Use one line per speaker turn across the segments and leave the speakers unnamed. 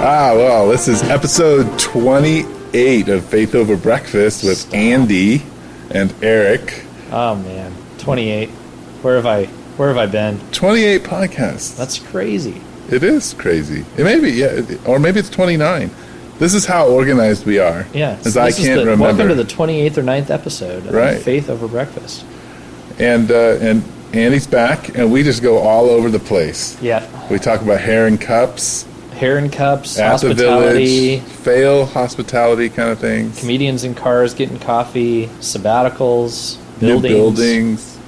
Well, this is episode 28 of Faith Over Breakfast with Andy and Eric.
Oh man, 28. Where have I been?
28 podcasts.
That's crazy.
It is crazy. It may be, yeah, or maybe it's 29. This is how organized we are.
Yeah,
as I can't remember.
Welcome to the 28th or 9th episode of Faith Over Breakfast.
And Andy's back, and we just go all over the place.
Yeah.
We talk about hair and cups.
Hair and cups,
at
hospitality.
The village, fail hospitality kind of things.
Comedians in cars getting coffee, sabbaticals, buildings.
New buildings.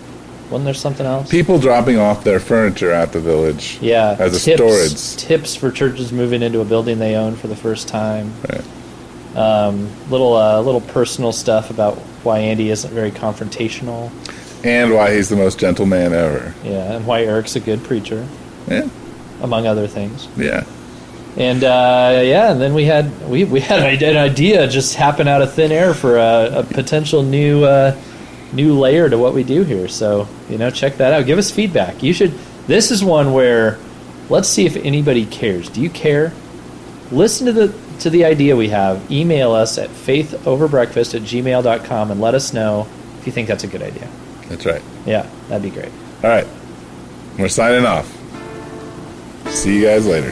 Wasn't there something else?
People dropping off their furniture at the village.
Yeah.
As a storage.
Tips for churches moving into a building they own for the first time.
Right.
Little personal stuff about why Andy isn't very confrontational.
And why he's the most gentle man ever.
Yeah, and why Eric's a good preacher.
Yeah.
Among other things.
Yeah.
And and then we had an idea just happen out of thin air for a potential new layer to what we do here. So check that out. Give us feedback. You should. This is one where let's see if anybody cares. Do you care? Listen to the idea we have. Email us at faithoverbreakfast@gmail.com and let us know if you think that's a good idea.
That's right.
Yeah, that'd be great.
All right, we're signing off. See you guys later.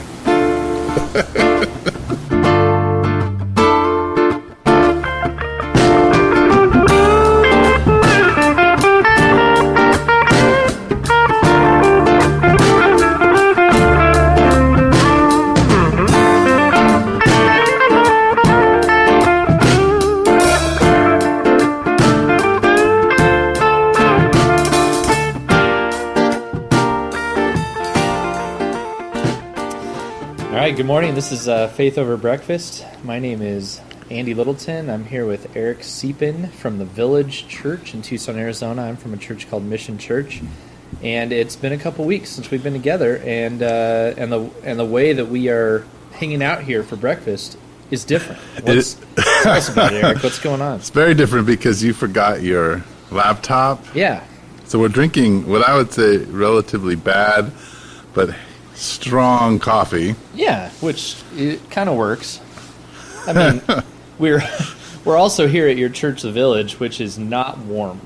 Good morning. This is Faith Over Breakfast. My name is Andy Littleton. I'm here with Eric Deepen from the Village Church in Tucson, Arizona. I'm from a church called Mission Church, and it's been a couple weeks since we've been together. And the way that we are hanging out here for breakfast is different. Tell us about it, Eric. What's going on?
It's very different because you forgot your laptop.
Yeah.
So we're drinking what I would say relatively bad, but strong coffee.
Yeah, which it kind of works. I mean, we're also here at your church, the Village, which is not warm.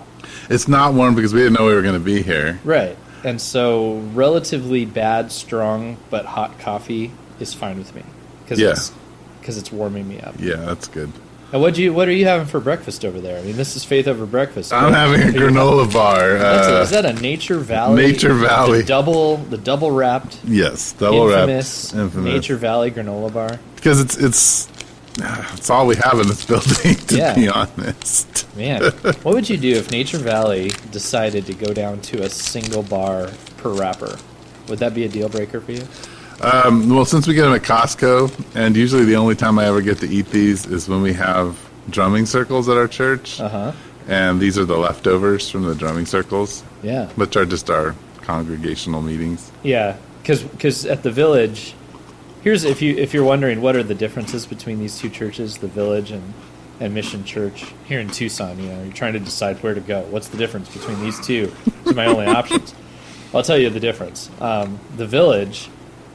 It's not warm because we didn't know we were going to be here.
Right. And so relatively bad, strong, but hot coffee is fine with me. Because it's warming me up.
Yeah, that's good.
And what are you having for breakfast over there? I mean, this is Faith Over Breakfast.
I'm having a granola bar.
Is that a Nature Valley?
Nature Valley.
The double wrapped.
Yes, double
infamous Nature Valley granola bar.
Because it's all we have in this building, to be honest.
Man, what would you do if Nature Valley decided to go down to a single bar per wrapper? Would that be a deal breaker for you?
Well, since we get them at Costco, and usually the only time I ever get to eat these is when we have drumming circles at our church. Uh-huh. And these are the leftovers from the drumming circles.
Yeah.
Which are just our congregational meetings.
Yeah, because at the Village, if you're wondering what are the differences between these two churches, the Village and Mission Church here in Tucson, you're trying to decide where to go. What's the difference between these two? These are my only options. I'll tell you the difference. The Village,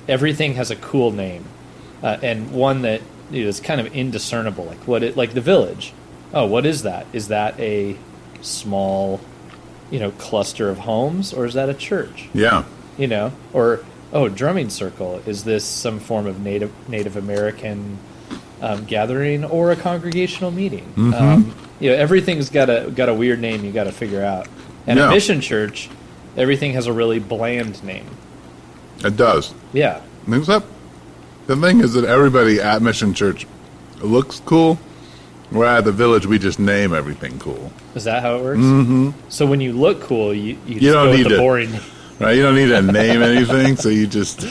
everything has a cool name, and one that is kind of indiscernible. Like the Village. Oh, what is that? Is that a small, cluster of homes, or is that a church?
Yeah.
Or drumming circle. Is this some form of Native American gathering or a congregational meeting? Mm-hmm. Everything's got a weird name you got to figure out. And a Mission Church, everything has a really bland name.
It does.
Yeah.
Except the thing is that everybody at Mission Church looks cool, where at the Village we just name everything cool.
Is that how it works?
Mm-hmm.
So when you look cool, you just
don't
go
need
with the boring.
Right? You don't need to name anything, so you just.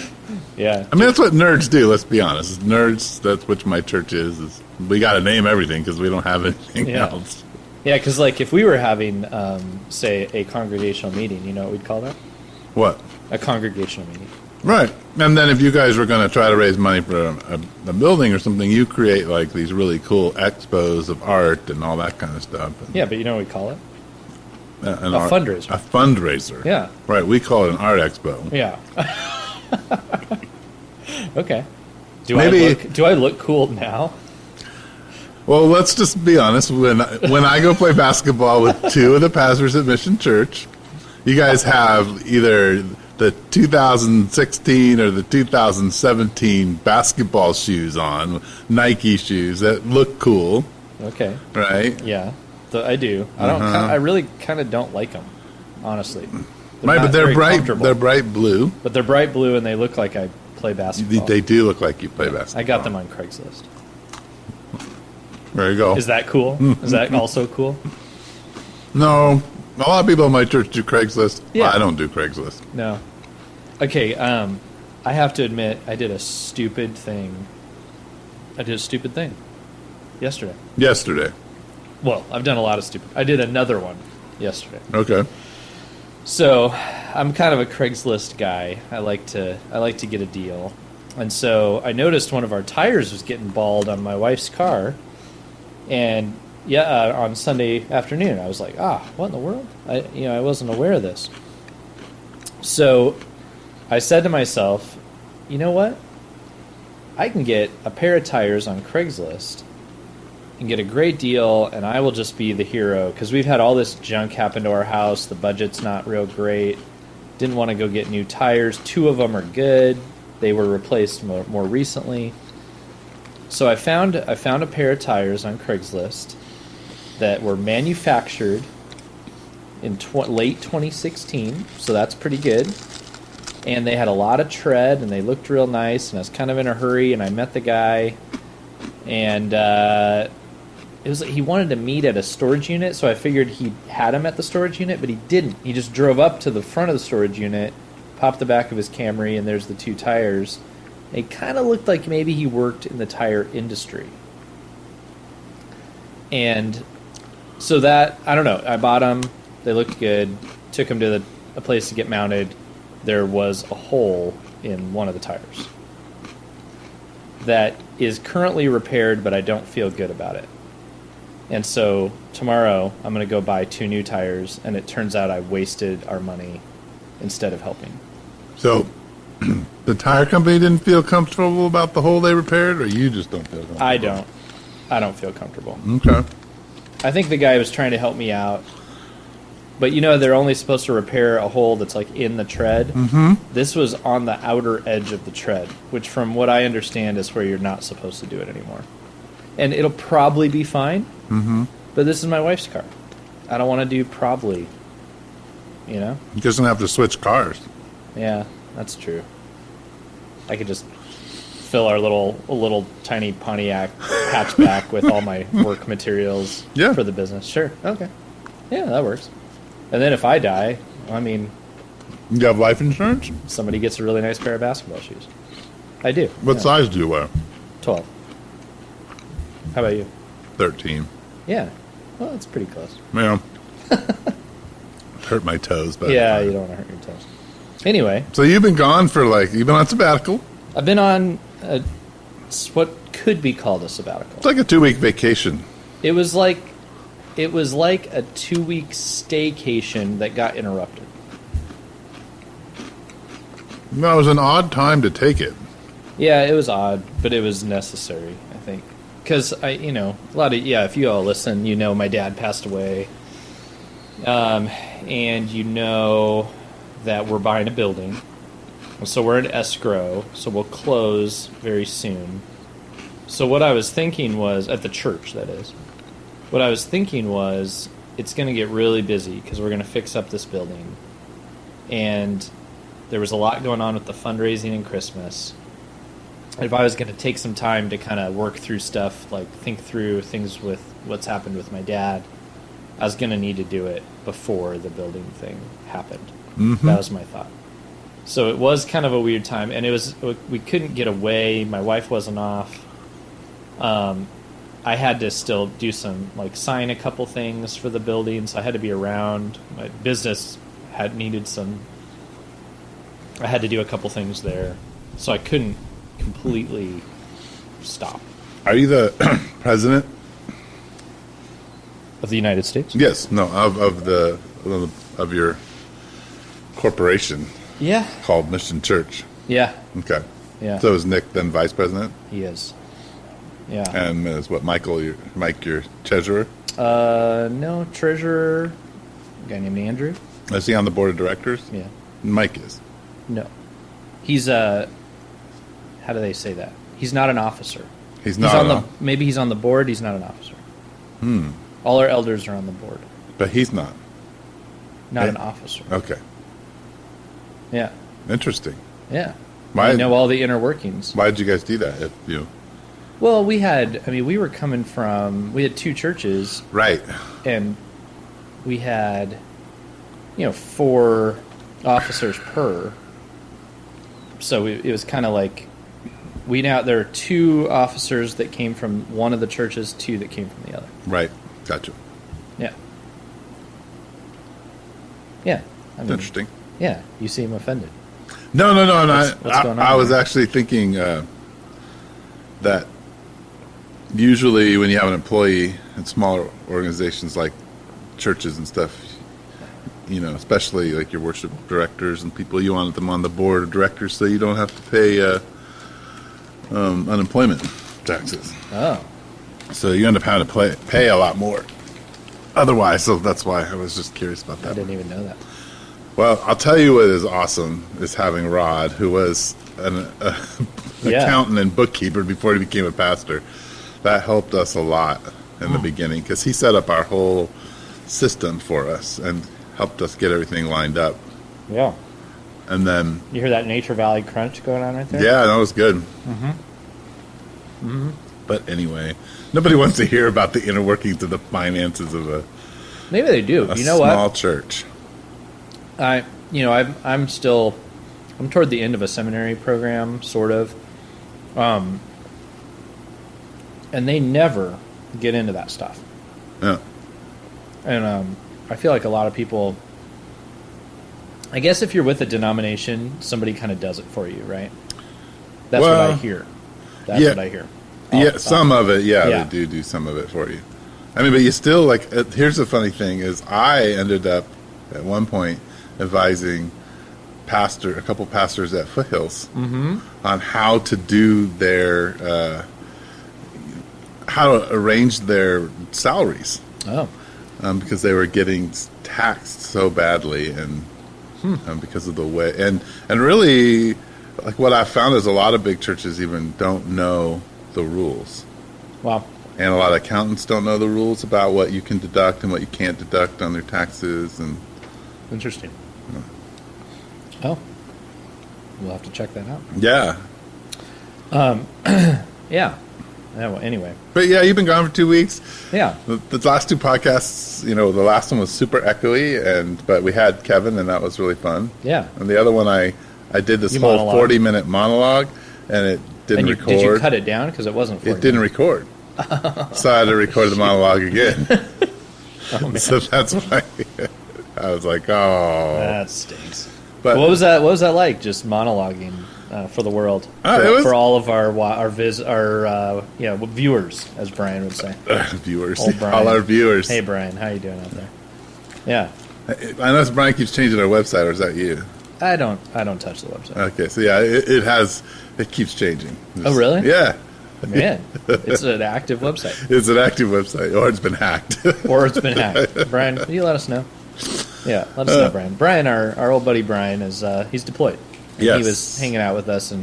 Yeah.
I mean, that's what nerds do. Let's be honest. Nerds. That's what my church is we got to name everything because we don't have anything else.
Yeah, because if we were having, say, a congregational meeting, you know what we'd call that?
What?
A congregational meeting.
Right. And then if you guys were going to try to raise money for a building or something, you create these really cool expos of art and all that kind of stuff.
Yeah, but you know what we call it?
Fundraiser. A fundraiser.
Yeah.
Right. We call it an art expo.
Yeah. Okay. Do I look cool now?
Well, let's just be honest. When I go play basketball with two of the pastors at Mission Church, you guys have either the 2016 or the 2017 basketball shoes on, Nike shoes that look cool.
Okay.
Right?
Yeah, I do. I really kind of don't like them, honestly.
Right, but they're bright.
Comfortable.
They're bright blue.
But they're bright blue, and they look like I play basketball.
They do look like you play basketball.
I got them on Craigslist.
There you go.
Is that cool? Is that also cool?
No. A lot of people in my church do Craigslist.
Yeah.
Well, I don't do Craigslist.
No. Okay, I have to admit, I did a stupid thing. Yesterday. Well, I've done a lot of stupid. I did another one yesterday.
Okay.
So, I'm kind of a Craigslist guy. I like to get a deal. And so, I noticed one of our tires was getting bald on my wife's car. And on Sunday afternoon, I was like, what in the world? I wasn't aware of this. So, I said to myself, you know what? I can get a pair of tires on Craigslist and get a great deal, and I will just be the hero, because we've had all this junk happen to our house. The budget's not real great. Didn't want to go get new tires. 2 of them are good. They were replaced more recently. So I found a pair of tires on Craigslist that were manufactured in late 2016, so that's pretty good. And they had a lot of tread, and they looked real nice, and I was kind of in a hurry, and I met the guy, and he wanted to meet at a storage unit, so I figured he had him at the storage unit, but he didn't. He just drove up to the front of the storage unit, popped the back of his Camry, and there's the 2 tires. It kind of looked like maybe he worked in the tire industry. And so that, I don't know, I bought them, they looked good, took them to a place to get mounted. There was a hole in one of the tires that is currently repaired, but I don't feel good about it. And so tomorrow I'm going to go buy 2 new tires, and it turns out I wasted our money instead of helping.
So the tire company didn't feel comfortable about the hole they repaired, or you just don't feel comfortable?
I don't feel comfortable.
Okay.
I think the guy was trying to help me out. But they're only supposed to repair a hole that's like in the tread. Mm-hmm. This was on the outer edge of the tread, which from what I understand is where you're not supposed to do it anymore. And it'll probably be fine, but this is my wife's car. I don't want to do probably,
He doesn't have to switch cars.
Yeah, that's true. I could just fill our little tiny Pontiac hatchback with all my work materials for the business. Sure, okay. Yeah, that works. And then if I die,
you have life insurance?
Somebody gets a really nice pair of basketball shoes. I do.
What size do you wear?
12. How about you?
13.
Yeah. Well, that's pretty close.
Yeah. Hurt my toes. But
yeah, you don't want to hurt your toes. Anyway.
So you've been gone you've been on sabbatical?
I've been on what could be called a sabbatical.
It's like a 2-week vacation.
It was like a 2-week staycation that got interrupted.
No, it was an odd time to take it.
Yeah, it was odd, but it was necessary, I think. Because, if you all listen, my dad passed away. And that we're buying a building. So we're in escrow, so we'll close very soon. So what I was thinking was, at the church, that is. What I was thinking was, it's going to get really busy because we're going to fix up this building. And there was a lot going on with the fundraising and Christmas. If I was going to take some time to kind of work through stuff, like think through things with what's happened with my dad, I was going to need to do it before the building thing happened. Mm-hmm. That was my thought. So it was kind of a weird time, and we couldn't get away. My wife wasn't off. I had to still do sign a couple things for the building, so I had to be around. My business needed some. I had to do a couple things there, so I couldn't completely stop.
Are you the president
of the United States?
Yes. No. Of your corporation.
Yeah.
Called Mission Church.
Yeah.
Okay.
Yeah.
So is Nick then vice president?
He is. Yeah.
And is what Mike your treasurer?
No, treasurer, a guy named Andrew.
Is he on the board of directors?
Yeah.
Mike is.
No. He's how do they say that? He's not an officer.
He's not.
Maybe he's on the board. He's not an officer. All our elders are on the board.
But he's not.
Not an officer.
Okay.
Yeah.
Interesting.
Yeah.
Why
I know all the inner workings.
Why did you guys do that? If you.
Well, we had two churches.
Right.
And we had, 4 officers per. So it was kind of like, there are 2 officers that came from one of the churches, 2 that came from the other.
Right. Gotcha.
Yeah. Yeah.
Interesting.
Yeah. You seem offended.
No.
What's going on?
I was actually thinking that usually when you have an employee in smaller organizations like churches and stuff, especially like your worship directors and people, you want them on the board of directors so you don't have to pay unemployment taxes.
Oh.
So you end up having to pay a lot more otherwise. So that's why I was just curious about that.
I didn't even know that.
Well, I'll tell you what is awesome is having Rod, who was an accountant and bookkeeper before he became a pastor. That helped us a lot in the beginning because he set up our whole system for us and helped us get everything lined up.
Yeah.
And then...
You hear that Nature Valley crunch going on right there?
Yeah, that was good.
Mm-hmm. Mm-hmm.
But anyway, nobody wants to hear about the inner workings of the finances of a
Maybe they do. You know what?
Small church.
I'm toward the end of a seminary program, sort of. And they never get into that stuff.
Yeah.
And I feel like a lot of people, I guess if you're with a denomination, somebody kind of does it for you, right? That's what I hear. That's what I hear.
Some of it,
yeah.
they do some of it for you. I mean, but you still, here's the funny thing is I ended up, at one point, advising a couple pastors at Foothills on how to do their, how to arrange their salaries.
Oh.
Because they were getting taxed so badly and because of the way. And really, like what I found is a lot of big churches even don't know the rules.
Wow.
And a lot of accountants don't know the rules about what you can deduct and what you can't deduct on their taxes. And
interesting. Oh. We'll have to check that out.
Yeah.
Yeah. Well, anyway.
But yeah, you've been gone for 2 weeks.
Yeah.
The last 2 podcasts, the last one was super echoey, but we had Kevin, and that was really fun.
Yeah.
And the other one, I did this whole 40-minute monologue, and it didn't record.
Did you cut it down? Because it wasn't 40
It didn't record. So I had to record the monologue again.
Oh, man.
So that's why I was like, oh.
That stinks.
But
what was that like, just monologuing for the world? For all of our viewers, as Brian would say.
Viewers.
Old Brian.
All our viewers.
Hey, Brian. How you doing out there? Yeah.
I know Brian keeps changing our website, or is that you?
I don't touch the website.
Okay, so yeah, it keeps changing.
Oh, really?
Yeah.
Man, it's an active website.
It's an active website, or it's been hacked.
Brian, will you let us know? Yeah, let us know, Brian. Brian, our old buddy Brian, is he's deployed. And
yes.
He was hanging out with us,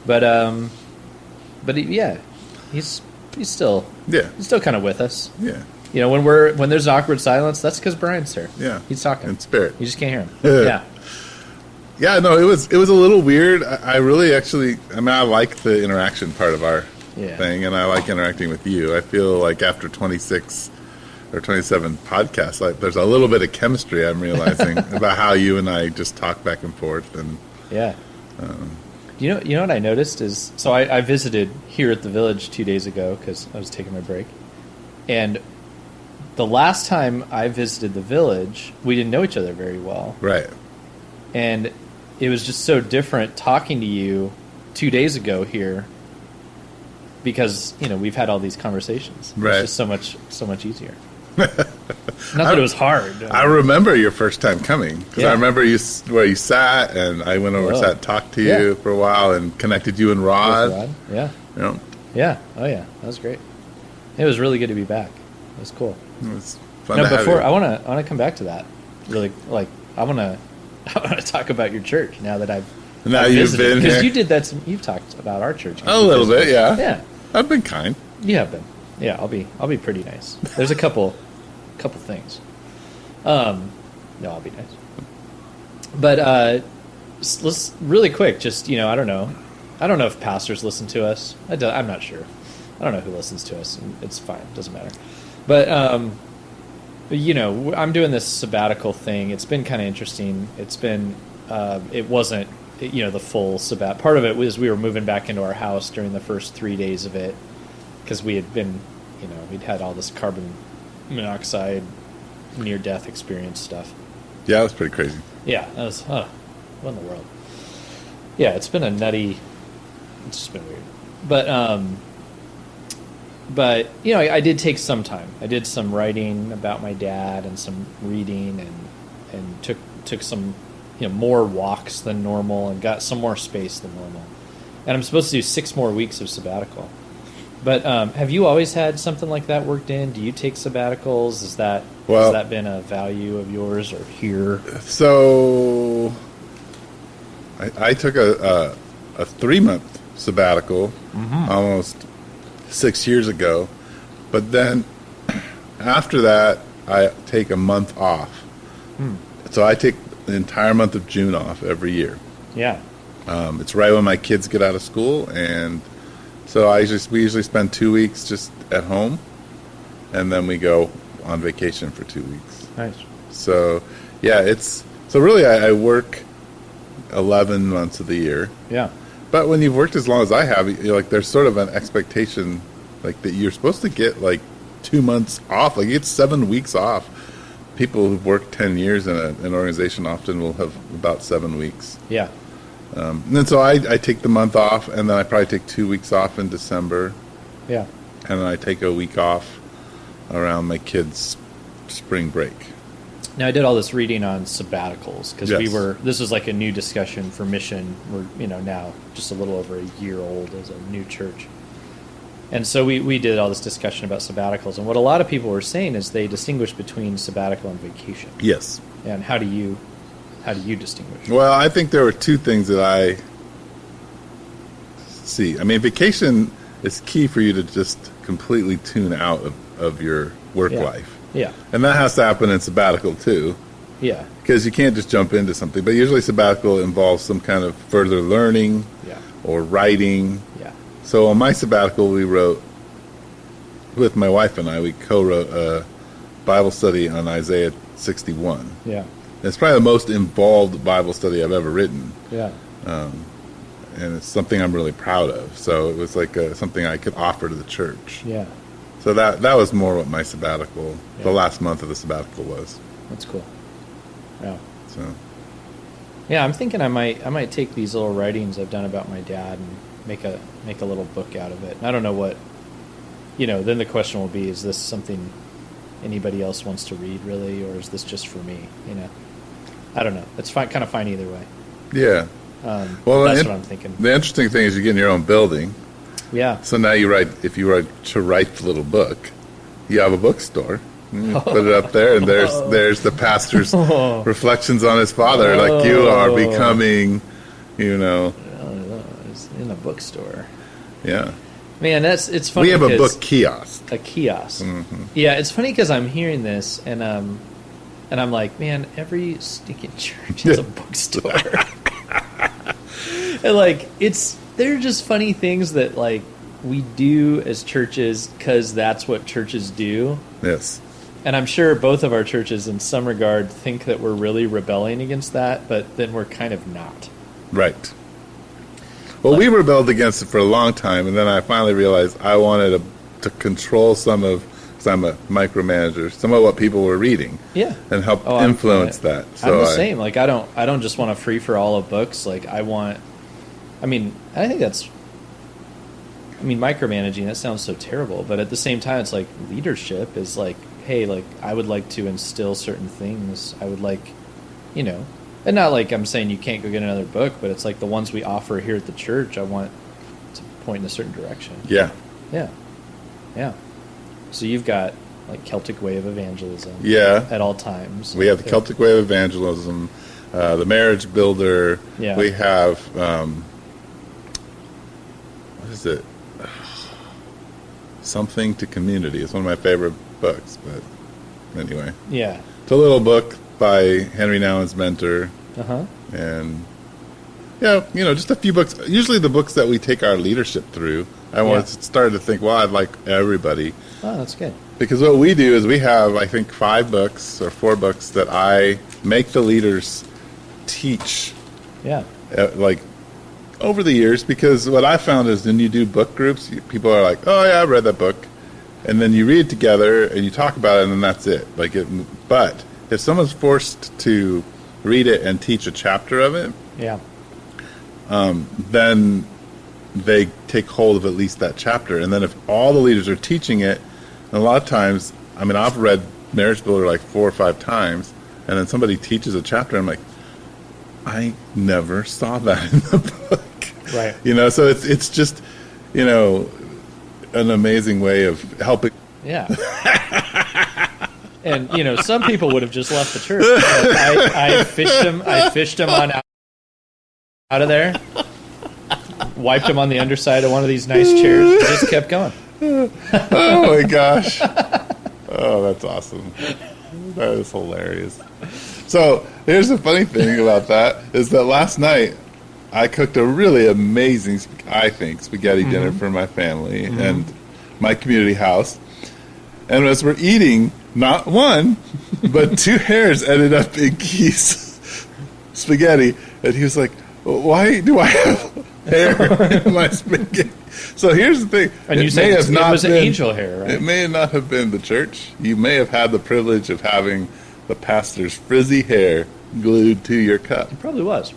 but he's still kind of with us.
Yeah.
When there's awkward silence, that's because Brian's there.
Yeah.
He's talking
in spirit.
You just can't hear him. Yeah.
Yeah, no, it was a little weird. I really I like the interaction part of our thing, and I like interacting with you. I feel like after 26 or 27 podcasts, there's a little bit of chemistry I'm realizing about how you and I just talk back and forth. And
yeah. You know what I noticed is, so I visited here at the village 2 days ago because I was taking my break. And the last time I visited the village, we didn't know each other very well.
Right.
And it was just so different talking to you 2 days ago here because, we've had all these conversations.
Right.
It's just so much easier. Not that it was hard.
I remember your first time coming because
Yeah.
I remember where you sat, and I went over, sat, talked to you for a while, and connected you and Rod.
With Rod. Yeah.
You know,
Yeah. Oh yeah. That was great. It was really good to be back. It was cool.
it was fun.
No,
to have
before
you.
I want to come back to that. Really, like I want to talk about your church now that I've
You've
visited.
been
Because
here
you did that. You've talked about our church
a little bit, yeah.
Yeah,
I've been kind.
you have been. Yeah, I'll be pretty nice. There's a couple things. No, I'll be nice. But let's really quick. Just I don't know if pastors listen to us. I'm not sure. I don't know who listens to us. It's fine. It doesn't matter. But I'm doing this sabbatical thing. It's been kind of interesting. It's been it wasn't the full sabbat. Part of it was we were moving back into our house during the first 3 days of it because we had been we'd had all this carbon monoxide near death experience stuff.
Yeah, that's pretty crazy.
Yeah, that was what in the world. Yeah, it's been a nutty. It's just been weird, but I did take some time. I did some writing about my dad and some reading and took some more walks than normal and got some more space than normal. And I'm supposed to do 6 more weeks of sabbatical. But have you always had something like that worked in? Do you take sabbaticals? Has that been a value of yours or here?
So I took a 3-month sabbatical almost 6 years ago, but then after that I take a month off. So I take the entire month of June off every year.
Yeah.
It's right when my kids get out of school, and so we usually spend 2 weeks just at home, and then we go on vacation for 2 weeks.
Nice.
So yeah, so really I work 11 months of the year.
Yeah.
But when you've worked as long as I have, there's sort of an expectation like that you're supposed to get like 2 months off. Like you get 7 weeks off. People who've worked 10 years in an organization often will have about 7 weeks.
Yeah.
And then so I take the month off, and then I probably take 2 weeks off in December.
Yeah.
And then I take a week off around my kids' spring break.
Now I did all this reading on sabbaticals because
Yes.
this was like a new discussion for Mission. We're now just a little over a year old as a new church. And so we did all this discussion about sabbaticals, and what a lot of people were saying is they distinguish between sabbatical and vacation.
Yes.
And how do you distinguish?
Well, I think there were 2 things that I see. I mean, vacation is key for you to just completely tune out of your work life.
Yeah.
And that has to happen in sabbatical too,
Yeah.
because you can't just jump into something. But usually sabbatical involves some kind of further learning
Yeah.
or writing.
Yeah.
So on my sabbatical, we wrote, with my wife and I, we co-wrote a Bible study on Isaiah 61.
Yeah.
It's probably the most involved Bible study I've ever written.
Yeah.
And it's something I'm really proud of. So it was like something I could offer to the church.
Yeah.
So that was more what my sabbatical,
Yeah.
the last month of the sabbatical was.
That's cool. Yeah.
So
Yeah, I'm thinking I might take these little writings I've done about my dad and make a little book out of it. And I don't know what, then the question will be, is this something anybody else wants to read really, or is this just for me? I don't know. It's kind of fine either way.
yeah.
Well, that's what I'm thinking.
The interesting thing is you get in your own building.
Yeah.
So now if you write to write the little book, you have a bookstore. You put it up there, and there's the pastor's reflections on his father. Like you are becoming,
It's in a bookstore.
Yeah.
Man, it's funny.
We have a
because-
book kiosk.
A kiosk.
Mm-hmm.
Yeah, it's funny because I'm hearing this and I'm like, man, every stinking church has a bookstore. And like they're just funny things that like we do as churches because that's what churches do.
Yes.
And I'm sure both of our churches in some regard think that we're really rebelling against that, but then we're kind of not.
Right. Well, we rebelled against it for a long time, and then I finally realized I wanted to control because I'm a micromanager, some of what people were reading.
Yeah.
And help influence that. So
I'm the same. Like I don't just want a free for all of books. Like I think micromanaging, that sounds so terrible, but at the same time it's like leadership is like, hey, like, I would like to instill certain things. I would like, you know, and not like I'm saying you can't go get another book, but it's like the ones we offer here at the church, I want to point in a certain direction.
Yeah.
Yeah. Yeah. So you've got like Celtic Way of Evangelism.
Yeah.
At all times.
We have the Celtic Way of Evangelism, the Marriage Builder.
Yeah.
We have, what is it? Something to Community. It's one of my favorite books, but anyway.
Yeah.
It's a little book by Henry Nouwen's mentor.
Uh-huh.
And, yeah, you know, just a few books. Usually the books that we take our leadership through. I started to think, well, I'd like everybody.
Oh, that's good.
Because what we do is we have, I think, 5 books or 4 books that I make the leaders teach.
Yeah.
Like, over the years, because what I found is when you do book groups, people are like, oh, yeah, I read that book. And then you read it together and you talk about it and then that's it. But if someone's forced to read it and teach a chapter of it,
yeah,
then they take hold of at least that chapter. And then if all the leaders are teaching it, and a lot of times, I mean, I've read Marriage Builder like 4 or 5 times, and then somebody teaches a chapter, and I'm like, I never saw that in the book.
Right.
You know, so it's just, you know, an amazing way of helping.
Yeah. And, you know, some people would have just left the church. Like, I fished him on out of there, wiped him on the underside of one of these nice chairs, and just kept going.
Oh my gosh. Oh, that's awesome. That is hilarious. So here's the funny thing about that is that last night I cooked a really amazing, I think, spaghetti dinner for my family and my community house. And as we're eating, not one, but 2 hairs ended up in Keith's spaghetti. And he was like, why do I have hair in my spaghetti? So here's the thing.
And you said it was an angel hair, right?
It may not have been the church. You may have had the privilege of having the pastor's frizzy hair glued to your cup.
It probably was.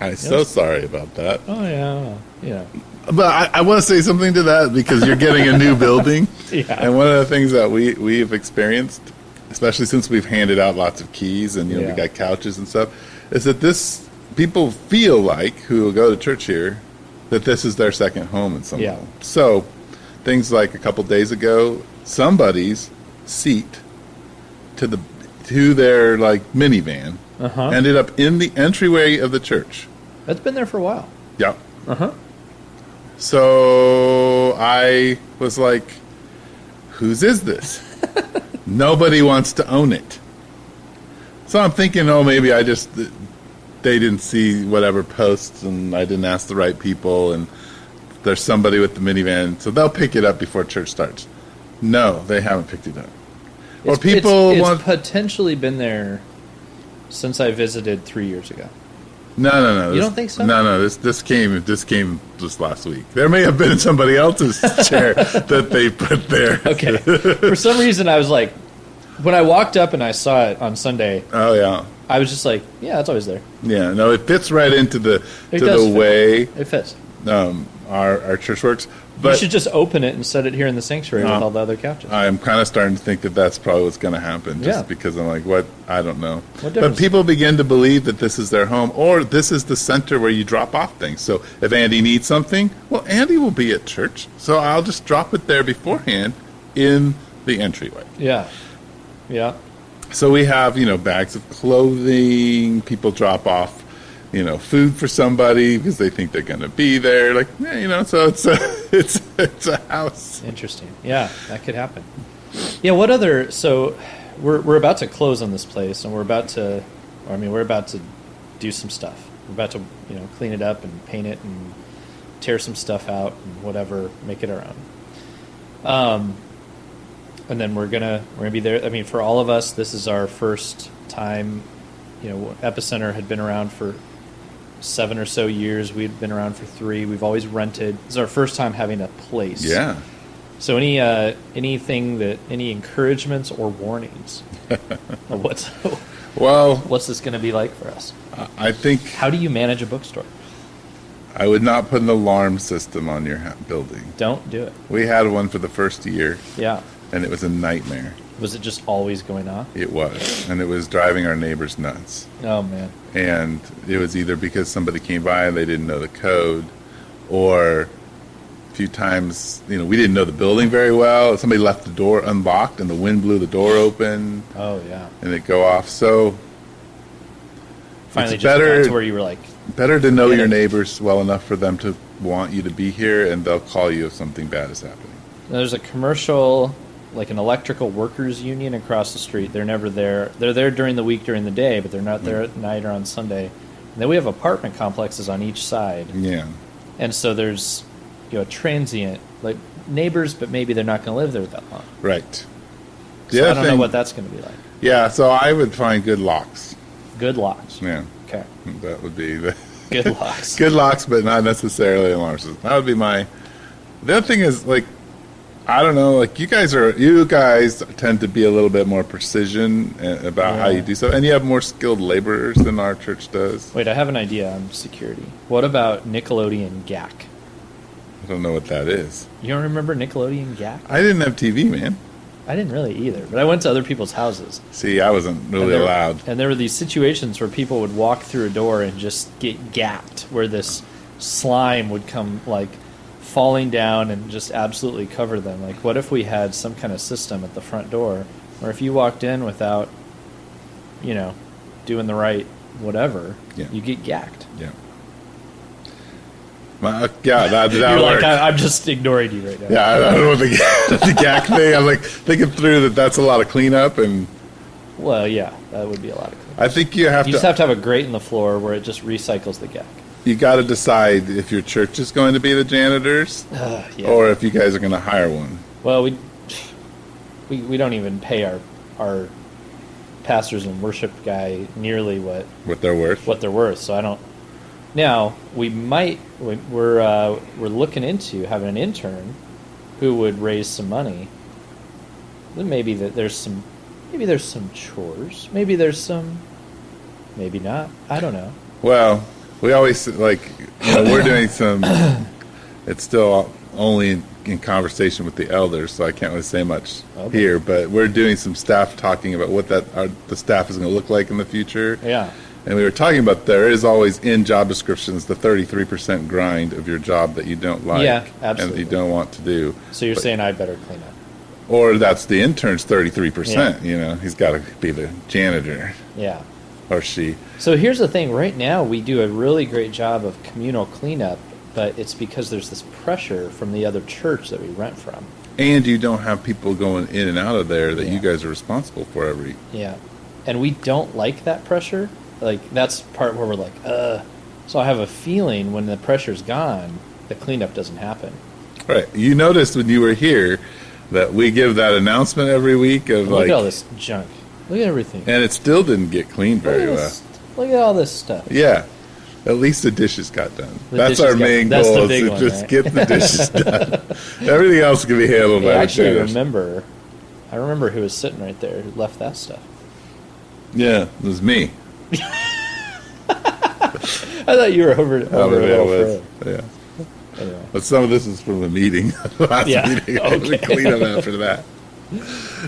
I'm so sorry about that.
Oh, yeah. Yeah.
But I want to say something to that because you're getting a new building.
Yeah.
And one of the things that we've experienced, especially since we've handed out lots of keys and we got couches and stuff, is that people feel like, who will go to church here, that this is their second home in some way. So things like a couple days ago, somebody's seat to their like minivan ended up in the entryway of the church.
That's been there for a while.
Yep.
Uh-huh.
So I was like, whose is this? Nobody wants to own it. So I'm thinking, oh, maybe they didn't see whatever posts and I didn't ask the right people and there's somebody with the minivan, so they'll pick it up before church starts. No, they haven't picked it up.
It's potentially been there since I visited 3 years ago.
No.
You don't think so?
No. This came just last week. There may have been somebody else's chair that they put there.
Okay. For some reason, I was like, when I walked up and I saw it on Sunday.
Oh yeah.
I was just like, yeah, it's always there.
Yeah. No, it fits right into the way
it fits.
Our church works. But
you should just open it and set it here in the sanctuary with all the other couches.
I'm kind of starting to think that that's probably what's going to happen, just because I'm like, what? I don't know. But people begin to believe that this is their home, or this is the center where you drop off things. So if Andy needs something, well, Andy will be at church, so I'll just drop it there beforehand in the entryway.
Yeah.
So we have, bags of clothing. People drop off, food for somebody because they think they're going to be there. Like, so it's a house.
Interesting. Yeah, that could happen. Yeah. What other? So we're about to close on this place, and we're about to do some stuff. We're about to clean it up and paint it and tear some stuff out and whatever, make it our own. And then we're gonna be there. I mean, for all of us, this is our first time. Epicenter had been around for 7 or so years. We'd been around for 3. We've always rented. This is our first time having a place.
Yeah.
So any encouragements or warnings? What's this going to be like for us?
I think.
How do you manage a bookstore?
I would not put an alarm system on your building.
Don't do it.
We had one for the first year.
Yeah.
And it was a nightmare.
Was it just always going off?
It was, and it was driving our neighbors nuts.
Oh, man.
And it was either because somebody came by and they didn't know the code, or a few times, we didn't know the building very well. Somebody left the door unlocked and the wind blew the door open.
Oh, yeah.
And it'd go off. So
finally
it's
just
better,
got to where you were like...
Better to know your neighbors well enough for them to want you to be here, and they'll call you if something bad is happening.
There's a commercial, like an electrical workers union across the street. They're never there. They're there during the week, during the day, but they're not there at night or on Sunday. And then we have apartment complexes on each side.
Yeah.
And so there's, transient, like neighbors, but maybe they're not going to live there that long.
Right.
So I don't know what that's going to be like.
Yeah, so I would find good locks.
Good locks.
Yeah.
Okay.
That would be the...
Good locks.
Good locks, but not necessarily alarm system. That would be my... The other thing is, I don't know, you guys tend to be a little bit more precision about how you do stuff, and you have more skilled laborers than our church does.
Wait, I have an idea on security. What about Nickelodeon GAC?
I don't know what that is.
You don't remember Nickelodeon GAC?
I didn't have TV, man.
I didn't really either, but I went to other people's houses.
See, I wasn't really allowed.
And there were these situations where people would walk through a door and just get gapped, where this slime would come, falling down and just absolutely cover them. What if we had some kind of system at the front door where if you walked in without, doing the right whatever, you get gacked?
Yeah. That
You're
works.
I'm just ignoring you right now.
Yeah, I don't know what the gack thing. I'm thinking through that's a lot of cleanup, and
well, yeah, that would be a lot of cleanup.
I think you
just have to have a grate in the floor where it just recycles the gack.
You got to decide if your church is going to be the janitors, or if you guys are going to hire one.
Well, we don't even pay our pastors and worship guy nearly what
they're worth.
What they're worth. So I don't. Now we might. We're looking into having an intern who would raise some money. Then maybe there's some chores. Maybe there's some. Maybe not. I don't know.
Well, we always we're doing some. It's still only in conversation with the elders, so I can't really say much here. But we're doing some staff talking about what the staff is going to look like in the future.
Yeah.
And we were talking about there is always in job descriptions the 33% grind of your job that you don't like and that you don't want to do.
So you're saying I better clean up.
Or that's the intern's 33%. He's got to be the janitor.
Yeah.
Or she.
So here's the thing. Right now we do a really great job of communal cleanup, but it's because there's this pressure from the other church that we rent from.
And you don't have people going in and out of there that you guys are responsible for every...
Yeah. And we don't like that pressure. That's part where we're like, So I have a feeling when the pressure's gone, the cleanup doesn't happen.
Right. You noticed when you were here that we give that announcement every week of
Look at all this junk. Look at everything.
And it still didn't get cleaned very well.
Look at all this stuff.
Yeah. At least the dishes got done. That's our main goal, is to just get the dishes done. Everything else can be handled by the church.
I remember who was sitting right there who left that stuff.
Yeah, it was me.
I thought you were over a little further.
Yeah.
Anyway.
But some of this is from the meeting. Last meeting. I had to clean up after that.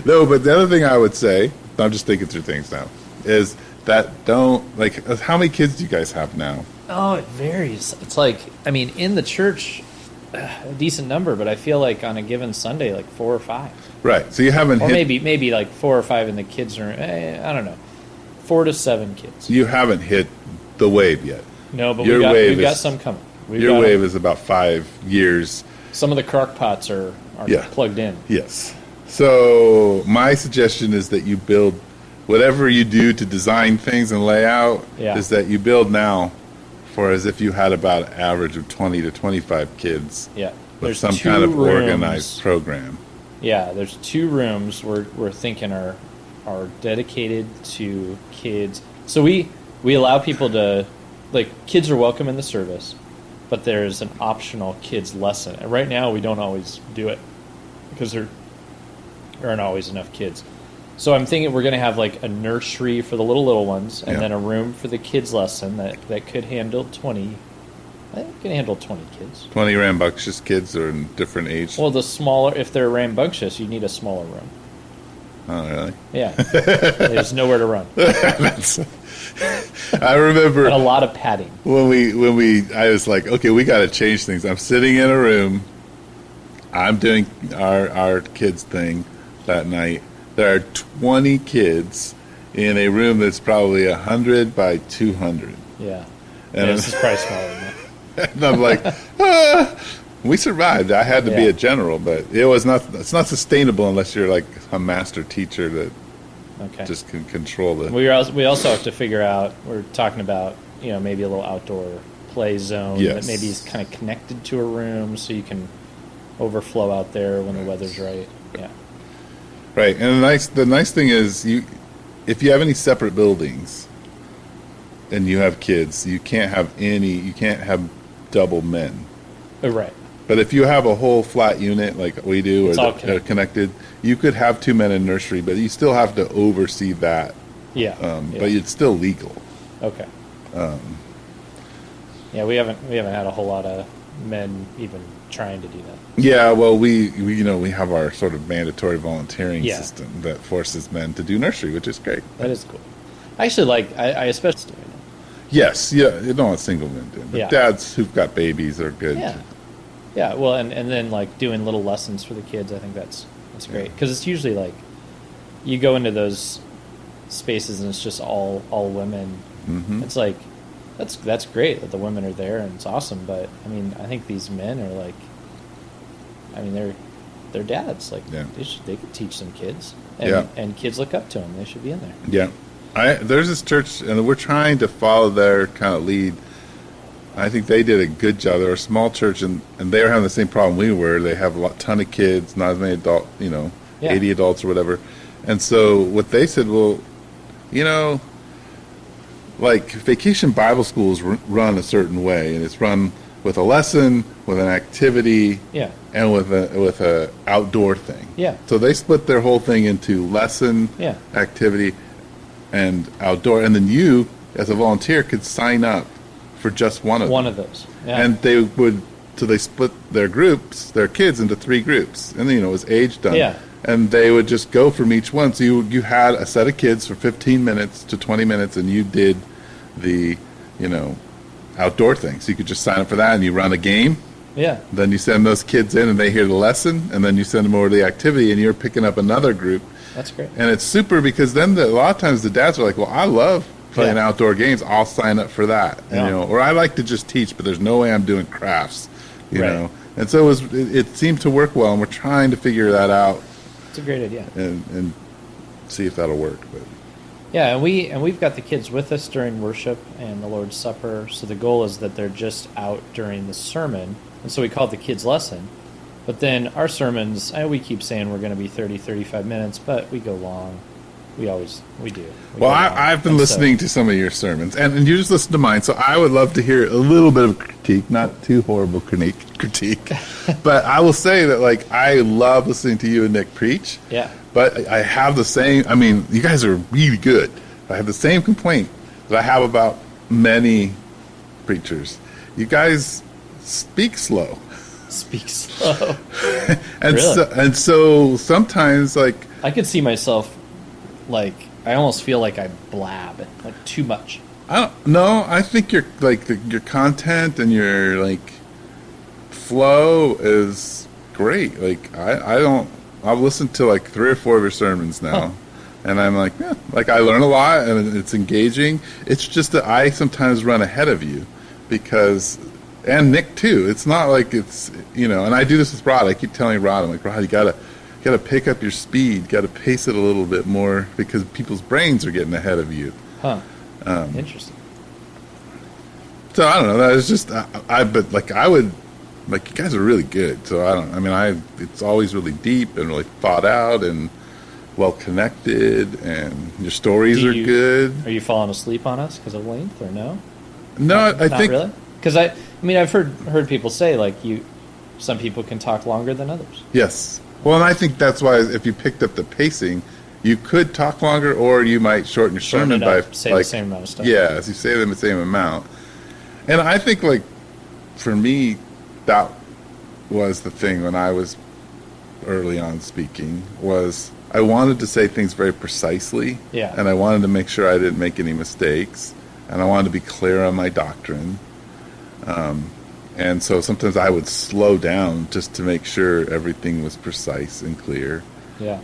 No, but the other thing I would say, I'm just thinking through things now, is that how many kids do you guys have now?
Oh, it varies. It's in the church, a decent number, but I feel like on a given Sunday, 4 or 5.
Right. So you haven't hit...
maybe 4 or 5 in the kids' room. I don't know. 4 to 7 kids.
You haven't hit the wave yet.
No, but we've got some coming.
Your wave is about 5 years.
Some of the crock pots are plugged in.
Yes. So my suggestion is that you build whatever you do to design things and layout is that you build now for as if you had about an average of 20 to 25 kids.
Yeah.
With some kind of organized program.
Yeah, there's 2 rooms we're thinking are dedicated to kids. So we allow people to, kids are welcome in the service, but there's an optional kids lesson. And right now we don't always do it because there aren't always enough kids. So I'm thinking we're going to have a nursery for the little ones, and then a room for the kids lesson that could handle 20. I think it can handle 20 kids.
20 rambunctious kids are in different age.
Well, the smaller, if they're rambunctious, you need a smaller room.
Oh, really?
Yeah. There's nowhere to run.
I remember
And a lot of padding.
I was like, okay, we got to change things. I'm sitting in a room. I'm doing our kids thing that night. There are 20 kids in a room that's probably 100 by 200.
Yeah.
And
This is probably smaller than that.
And I'm like, we survived. I had to be
Yeah.
a general, but it's not sustainable unless you're like a master teacher that
Okay.
just can control the.
We also have to figure out, we're talking about, maybe a little outdoor play zone
Yes.
that maybe is kind of connected to a room so you can overflow out there when the weather's right. Yeah.
Right, and the nice thing is if you have any separate buildings and you have kids, you can't have double men.
Oh, right.
But if you have a whole flat unit like we do,
It's
or
all
connected, you could have 2 men in nursery, but you still have to oversee that.
Yeah.
But it's still legal.
Okay. Yeah, we haven't had a whole lot of men even trying to do that.
Yeah, well, we have our sort of mandatory volunteering
Yeah.
system that forces men to do nursery, which is great.
That is cool. I actually I especially doing it.
Yes, yeah, you don't want single men doing it.
Yeah.
Dads who've got babies are good.
Yeah. Yeah, well, and then like doing little lessons for the kids, I think that's great, because it's usually like you go into those spaces and it's just all women.
Mm-hmm.
It's like that's great that the women are there and it's awesome, but I mean, I think these men are like, I mean, they're dads, like
Yeah.
they could teach some kids, and kids look up to them. They should be in there.
Yeah. There's this church, and we're trying to follow their kind of lead. I think they did a good job. They're a small church, and they were having the same problem we were. They have ton of kids, not as many adults, 80 adults or whatever. And so what they said, well, like Vacation Bible schools run a certain way, and it's run with a lesson, with an activity,
Yeah.
and with a outdoor thing.
Yeah.
So they split their whole thing into lesson,
Yeah.
activity, and outdoor, and then you, as a volunteer, could sign up for just one of
those. Yeah.
And they split their kids into 3 groups, and then it was age done.
Yeah.
And they would just go from each one. So you had a set of kids for 15 minutes to 20 minutes, and you did the outdoor thing. So you could just sign up for that, and you run a game.
Yeah.
Then you send those kids in, and they hear the lesson, and then you send them over to the activity, and you're picking up another group.
That's great.
And it's super, because then a lot of times the dads are like, well, I love playing outdoor games. I'll sign up for that. And, or I like to just teach, but there's no way I'm doing crafts, you know. And so it seemed to work well, and we're trying to figure that out.
It's a great idea.
And see if that'll work. But
Yeah, and we've got the kids with us during worship and the Lord's Supper. So the goal is that they're just out during the sermon, and so we call it the kids' lesson. But then our sermons, we keep saying we're going to be 30, 35 minutes, but we go long. We do.
I've been listening to some of your sermons, and you just listen to mine, so I would love to hear a little bit of critique, not too horrible critique. But I will say that, like, I love listening to you and Nick preach.
Yeah.
But I have the same, I mean, you guys are really good. I have the same complaint that I have about many preachers. You guys speak slow.
Speak slow.
And
Really?
so sometimes, like,
I could see myself, like, I almost feel like I blab, like, too much.
I think your your content and your like flow is great. Like I've listened to like 3 or 4 of your sermons now, and I'm like, yeah, like I learn a lot and it's engaging. It's just that I sometimes run ahead of you and Nick too. It's not like it's and I do this with Rod. I keep telling Rod, I'm like, Rod, you gotta pick up your speed, gotta pace it a little bit more because people's brains are getting ahead of you.
Interesting.
So I don't know. That is just but like I would, like, you guys are really good. So it's always really deep and really thought out and well connected, and your stories are good.
Are you falling asleep on us because of length, or no?
No, I
Not
think
really. Because I've heard people say like some people can talk longer than others.
yes. Well, and I think that's why if you picked up the pacing, you could talk longer, or you might shorten your sermon by
say the same amount of stuff.
Yeah, as you say them the same amount. And I think, like, for me, that was the thing when I was early on speaking was I wanted to say things very precisely,
Yeah.
and I wanted to make sure I didn't make any mistakes, and I wanted to be clear on my doctrine. And so sometimes I would slow down just to make sure everything was precise and clear.
Yeah.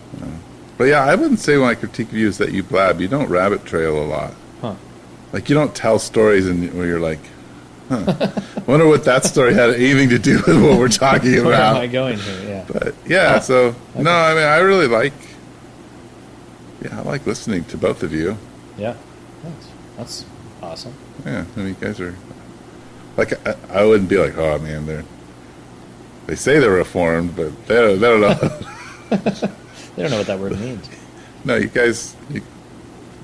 But yeah, I wouldn't say when I critique you is that you blab. You don't rabbit trail a lot.
Huh.
Like, you don't tell stories and where you're like, huh, wonder what that story had anything to do with what we're talking
Where
about.
am I going here? Yeah.
But yeah, so
okay.
no, I mean, I really like, I like listening to both of you.
Yeah. That's awesome.
Yeah, I mean, you guys are like, I wouldn't be like, oh man, they say they're reformed, but they don't know.
They don't know what that word means.
No, you guys,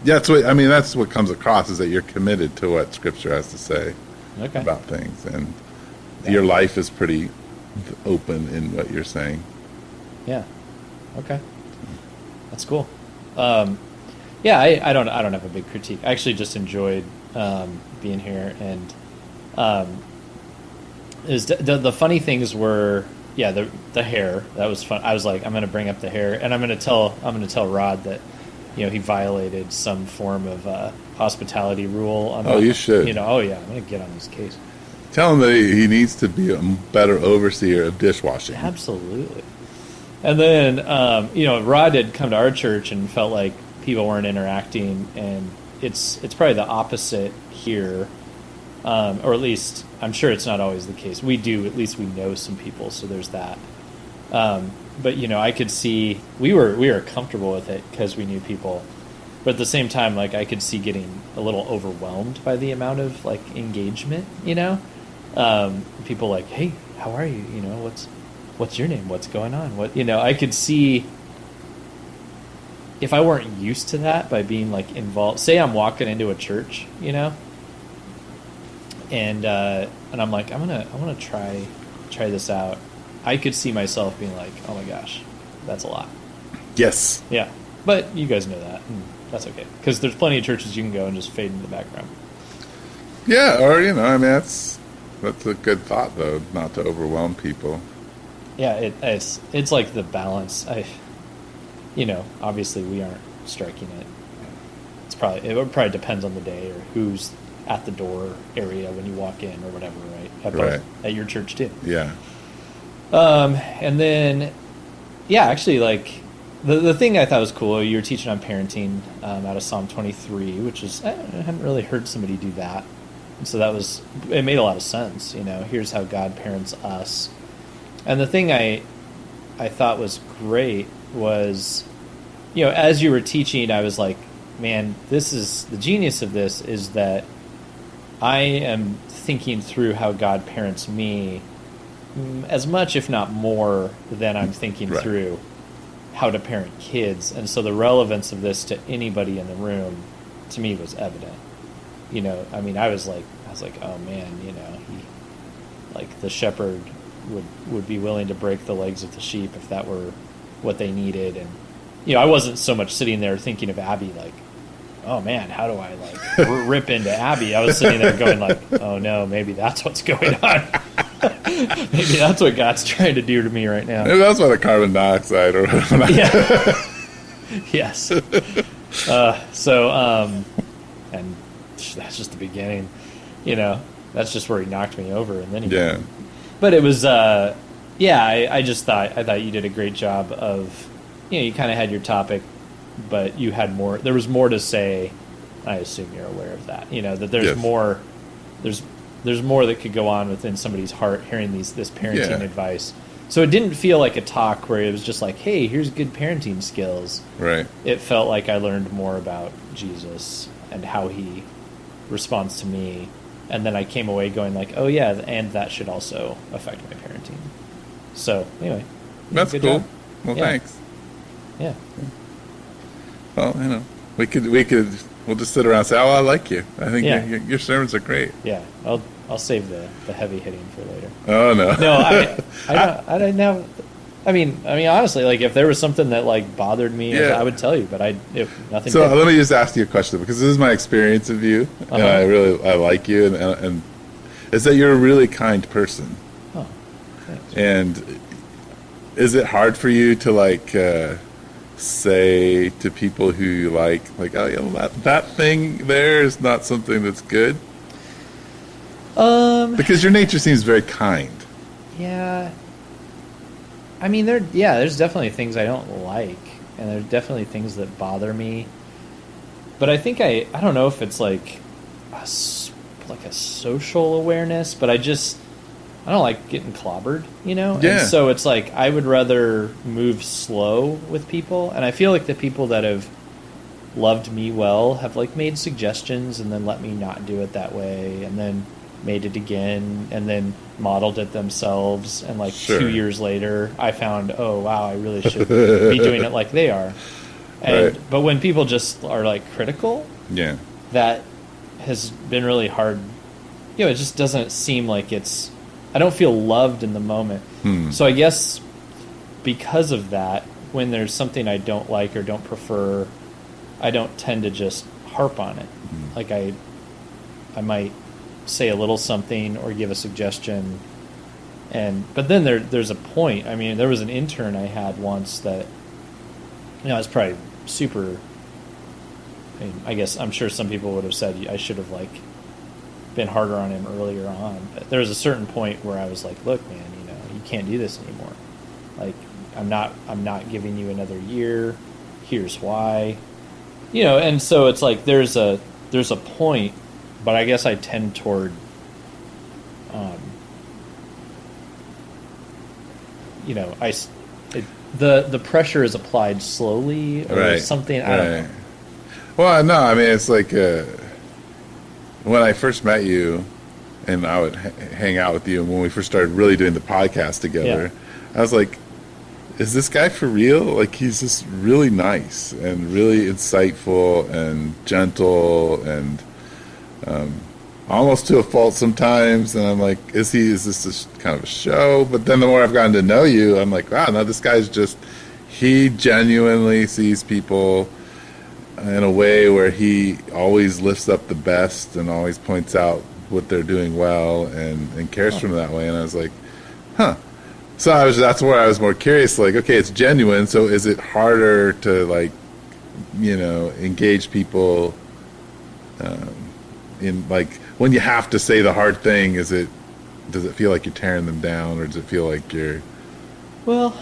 yeah, that's what comes across is that you're committed to what Scripture has to say about things, and your life is pretty open in what you're saying.
Yeah. Okay. That's cool. Yeah, I don't have a big critique. I actually just enjoyed being here, and the funny things were, the hair, that was fun. I was like, I'm going to bring up the hair, and I'm going to tell Rod that he violated some form of hospitality rule.
You should.
I'm going to get on his case.
Tell him that he needs to be a better overseer of dishwashing.
Absolutely. And then Rod had come to our church and felt like people weren't interacting, and it's probably the opposite here. Or at least I'm sure it's not always the case. We know some people, so there's that. But I could see we were comfortable with it because we knew people, but at the same time, like, I could see getting a little overwhelmed by the amount of like engagement. People like, hey, how are you? What's your name? What's going on? I could see if I weren't used to that by being like involved. Say I'm walking into a church, and I'm like, I want to try this out. I could see myself being like, oh my gosh, that's a lot.
Yes.
Yeah, but you guys know that, and that's okay because there's plenty of churches you can go and just fade into the background.
Yeah, or that's a good thought though, not to overwhelm people.
Yeah, it's like the balance. Obviously we aren't striking it. It probably depends on the day or who's at the door area when you walk in or whatever, right? At your church too.
Yeah.
And then, actually, like the thing I thought was cool, you were teaching on parenting out of Psalm 23, which is I hadn't really heard somebody do that, and so it made a lot of sense. Here's how God parents us. And the thing I thought was great was, as you were teaching, I was like, man, this is the genius of this is that I am thinking through how God parents me as much, if not more, than I'm thinking through how to parent kids. And so the relevance of this to anybody in the room, to me, was evident. I was like, oh man, like the shepherd would be willing to break the legs of the sheep if that were what they needed. And I wasn't so much sitting there thinking of Abby like, oh man, how do I like rip into Abby? I was sitting there going like, oh no, maybe that's what's going on. Maybe that's what God's trying to do to me right now.
Maybe that's why the carbon dioxide or whatever.
Yeah. Yes. And that's just the beginning. That's just where he knocked me over, and then
yeah.
But it was, I thought you did a great job of, you kind of had your topic, but you had more. There was more to say. I assume you're aware of that. That there's more. There's more that could go on within somebody's heart hearing this parenting advice. So it didn't feel like a talk where it was just like, hey, here's good parenting skills.
Right.
It felt like I learned more about Jesus and how he responds to me. And then I came away going like, oh yeah, and that should also affect my parenting. So anyway.
That's cool.
Job.
Well, thanks.
Yeah.
Well, we'll just sit around and say, oh, I like you. I think your sermons are great.
Yeah. I'll save the heavy hitting for later.
Oh no.
No, I didn't have. I mean, honestly, like if there was something that like bothered me, I would tell you. But nothing.
So let me just ask you a question because this is my experience of you, and I like you, and is that you're a really kind person.
Oh, thanks.
And is it hard for you to like say to people who you like, oh yeah, well, that thing there is not something that's good? Because your nature seems very kind.
Yeah. I mean, there's definitely things I don't like, and there's definitely things that bother me. But I think I don't know if it's like a social awareness, but I don't like getting clobbered, you know?
Yeah.
And so it's like I would rather move slow with people, and I feel like the people that have loved me well have like made suggestions and then let me not do it that way, and then made it again, and then modeled it themselves, and like
Sure.
2 years later I found, oh wow, I really should be doing it like they are. And
Right.
but when people just are like critical,
Yeah.
that has been really hard. You know, it just doesn't seem like I don't feel loved in the moment. So I guess because of that, when there's something I don't like or don't prefer, I don't tend to just harp on it. Like I might say a little something or give a suggestion, but then there's a point. I mean, there was an intern I had once that, you know, it's probably super. I mean, I guess I'm sure some people would have said I should have like been harder on him earlier on, but there was a certain point where I was like, look, man, you know, you can't do this anymore. Like, I'm not giving you another year. Here's why. You know, and so it's like there's a point, but I guess I tend toward you know, the pressure is applied slowly or
Right.
something. I don't know.
Well, no, I mean, it's like when I first met you, and I would hang out with you, and when we first started really doing the podcast together, I was like, is this guy for real? Like, he's just really nice and really insightful and gentle and almost to a fault sometimes. And I'm like, is this kind of a show? But then the more I've gotten to know you, I'm like, wow, no, this guy's he genuinely sees people in a way where he always lifts up the best and always points out what they're doing well and cares for them that way. And I was like, huh. So that's where I was more curious, like, okay, it's genuine, so is it harder to, like, you know, engage people in, like, when you have to say the hard thing, does it feel like you're tearing them down, or does it feel like you're...
Well,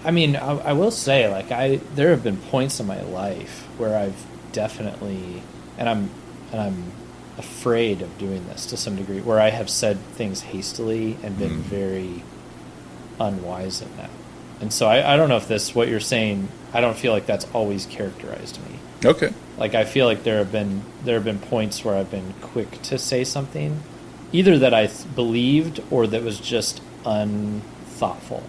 I mean, I will say, like, there have been points in my life where I've definitely, and I'm afraid of doing this to some degree, where I have said things hastily and been very unwise in that. And so I don't know if what you're saying, I don't feel like that's always characterized me.
Okay.
Like, I feel like there have been points where I've been quick to say something, either that I believed or that was just unthoughtful.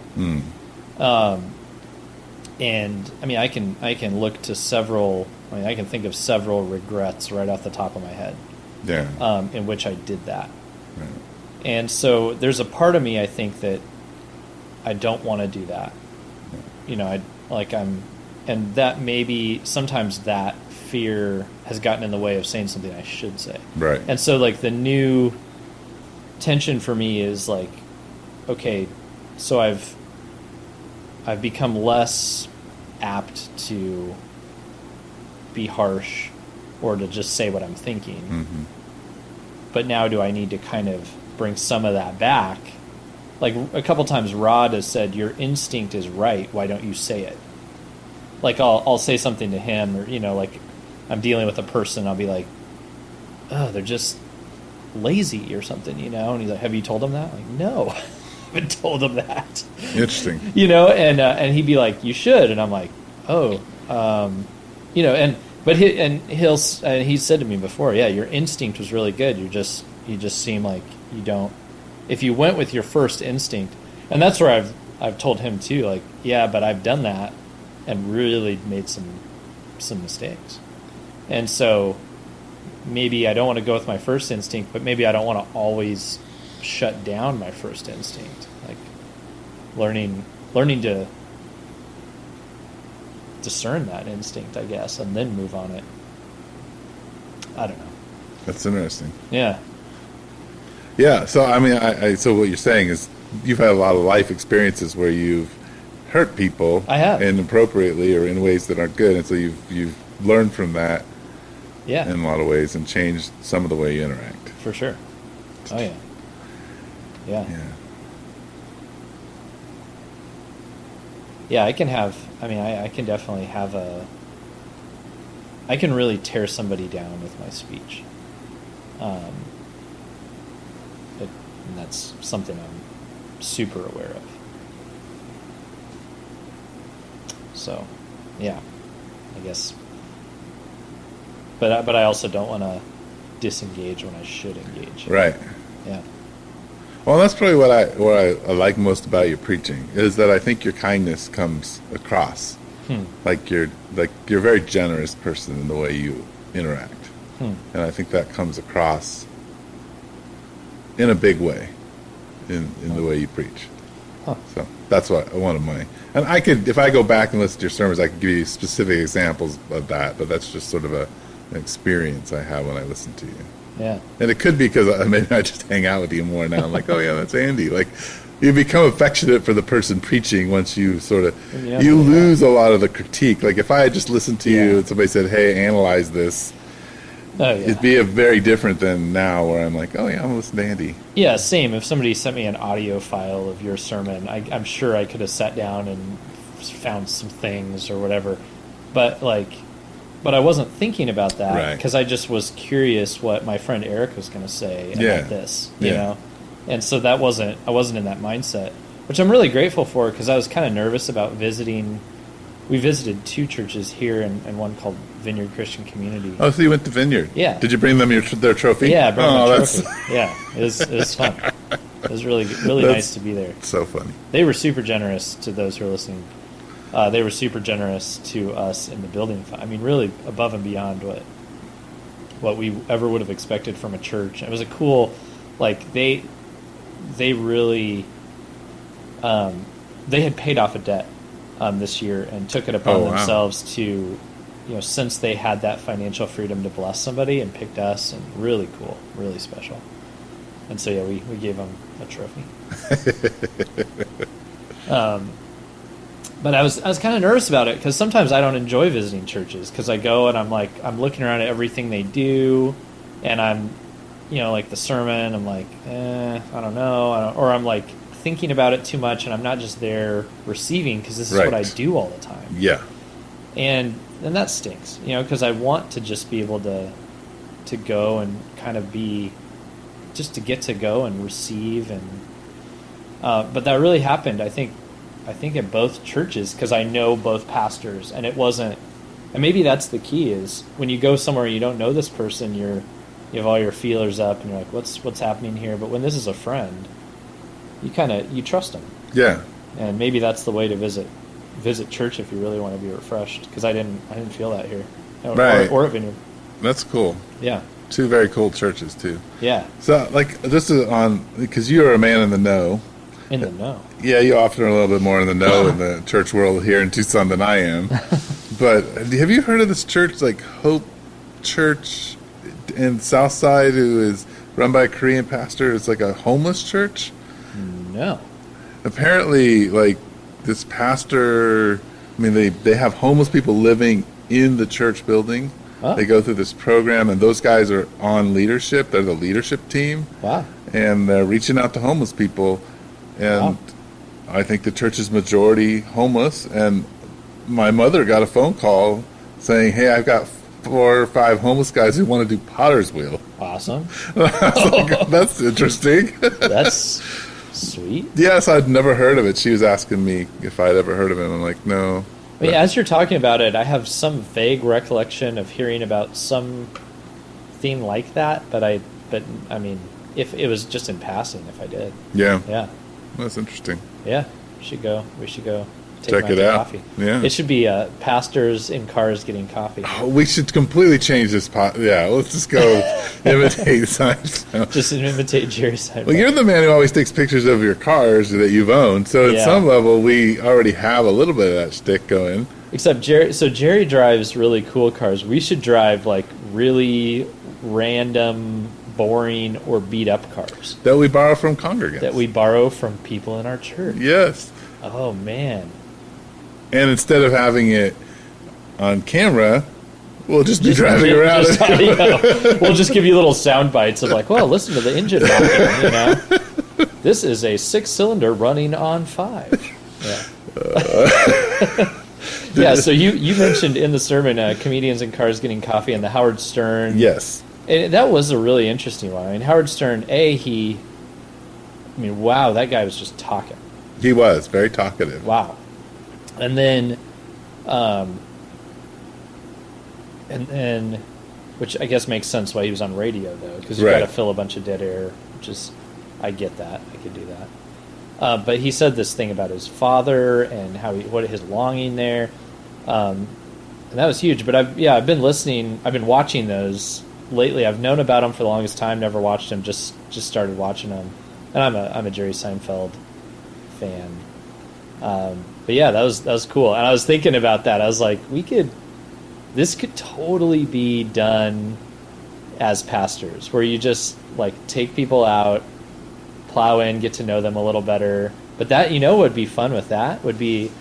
And I mean, I can look to several. I mean, I can think of several regrets right off the top of my head.
Yeah.
In which I did that.
Right.
And so there's a part of me, I think, that I don't want to do that. You know, and that maybe sometimes that fear has gotten in the way of saying something I should say.
Right.
And so, like, the new tension for me is like, okay, so I've become less apt to be harsh or to just say what I'm thinking. But now do I need to kind of bring some of that back? Like, a couple times Rod has said, your instinct is right, why don't you say it? Like, I'll say something to him, or, you know, like, I'm dealing with a person, I'll be like, oh, they're just lazy or something, you know? And he's like, have you told them that? I'm like, no, I haven't told them that.
Interesting.
You know, and he'd be like, you should. And I'm like, oh, you know, he said to me before, yeah, your instinct was really good. You just seem like you don't, if you went with your first instinct, and that's where I've told him too, like, yeah, but I've done that and really made some mistakes. And so maybe I don't want to go with my first instinct, but maybe I don't want to always shut down my first instinct. Like, learning to discern that instinct, I guess, and then move on it. I don't know.
That's interesting.
Yeah.
Yeah, so I mean, so what you're saying is you've had a lot of life experiences where you've hurt people.
I have.
Inappropriately or in ways that aren't good, and so you've learned from that.
Yeah.
In a lot of ways, and changed some of the way you interact.
For sure. Oh yeah. Yeah.
Yeah.
Yeah, I can have. I mean, I can definitely have a. I can really tear somebody down with my speech. And that's something I'm super aware of. So, yeah, I guess. But I also don't want to disengage when I should engage.
Right.
Yeah.
Well, that's probably what I like most about your preaching is that I think your kindness comes across. Like you're a very generous person in the way you interact. And I think that comes across in a big way in the way you preach. So that's what one of my, and I could, if I go back and listen to your sermons, I could give you specific examples of that, but that's just sort of an experience I have when I listen to you.
Yeah.
And it could be because maybe I just hang out with you more now. I'm like, oh yeah, that's Andy. Like, you become affectionate for the person preaching once you sort of, you lose a lot of the critique. Like if I had just listened to you and somebody said, hey, analyze this, it'd be a very different than now where I'm like, oh yeah, I'm going to listen to Andy. Yeah,
same. If somebody sent me an audio file of your sermon, I'm sure I could have sat down and found some things or whatever. But I wasn't thinking about that because I just was curious what my friend Eric was going to say about this, you know? And so I wasn't in that mindset, which I'm really grateful for because I was kind of nervous about visiting. We visited 2 churches here and one called Vineyard Christian Community.
Oh, so you went to Vineyard?
Yeah.
Did you bring them their trophy?
Yeah, I brought them a trophy. Yeah, it was fun. It was really nice to be there.
So funny.
They were super generous to those who are listening. They were super generous to us in the building. I mean, really above and beyond what we ever would have expected from a church. It was a cool, they really, they had paid off a debt this year and took it upon themselves to, since they had that financial freedom to bless somebody and picked us, and really cool, really special. And so yeah, we gave them a trophy. But I was kind of nervous about it because sometimes I don't enjoy visiting churches because I go and I'm looking around at everything they do, and I'm, the sermon, I'm like, I don't know, or I'm like thinking about it too much, and I'm not just there receiving because this is what I do all the time.
Yeah.
And that stinks, because I want to just be able to go and kind of just to get to go and receive, and but that really happened, I think at both churches, because I know both pastors, and it wasn't, and maybe that's the key, is when you go somewhere you don't know this person, you have all your feelers up and you're like, what's happening here? But when this is a friend, you trust them.
Yeah.
And maybe that's the way to visit church if you really want to be refreshed, because I didn't feel that here, or at Vineyard.
That's cool.
Yeah.
2 very cool churches too.
Yeah.
So this is because you're a man in the know.
In the know.
Yeah, you often are a little bit more in the know in the church world here in Tucson than I am. But have you heard of this church, Hope Church in Southside, who is run by a Korean pastor? It's like a homeless church.
No.
Apparently, this pastor, they have homeless people living in the church building. Oh. They go through this program, and those guys are on leadership. They're the leadership team.
Wow.
And they're reaching out to homeless people. And I think the church is majority homeless. And my mother got a phone call saying, hey, I've got 4 or 5 homeless guys who want to do Potter's Wheel.
Awesome.
That's interesting.
That's sweet.
Yes, I'd never heard of it. She was asking me if I'd ever heard of it. I'm like, no.
But yeah, as you're talking about it, I have some vague recollection of hearing about something like that. But if it was just in passing, if I did.
Yeah.
Yeah.
That's interesting.
Yeah, we should go
check it out.
Coffee.
Yeah,
it should be pastors in cars getting coffee.
Oh, we should completely change this Yeah, let's just go imitate Seinfeld.
Just imitate Jerry Seinfeld.
Well, you're the man who always takes pictures of your cars that you've owned, so at some level we already have a little bit of that shtick going.
Except Jerry drives really cool cars. We should drive really random, boring, or beat up cars
that we borrow from congregants.
That we borrow from people in our church.
Yes.
Oh man.
And instead of having it on camera, we'll just be driving around.
Just audio. We'll just give you little sound bites of like, well, listen to the engine knocking, you know. This is a 6-cylinder running on 5. Yeah. Yeah, so you mentioned in the sermon comedians in cars getting coffee and the Howard Stern.
Yes.
And that was a really interesting one. I mean, Howard Stern, wow, that guy was just talking.
He was very talkative.
Wow. And then, which I guess makes sense why he was on radio, though, because you got to fill a bunch of dead air, which is, I get that. I could do that. But he said this thing about his father and what his longing there, and that was huge. But I've been listening. I've been watching those lately. I've known about them for the longest time. Never watched them. Just started watching them, and I'm a Jerry Seinfeld fan. But yeah, that was cool. And I was thinking about that. I was like, this could totally be done as pastors, where you just like take people out, plow in, get to know them a little better. But that, what would be fun with that would be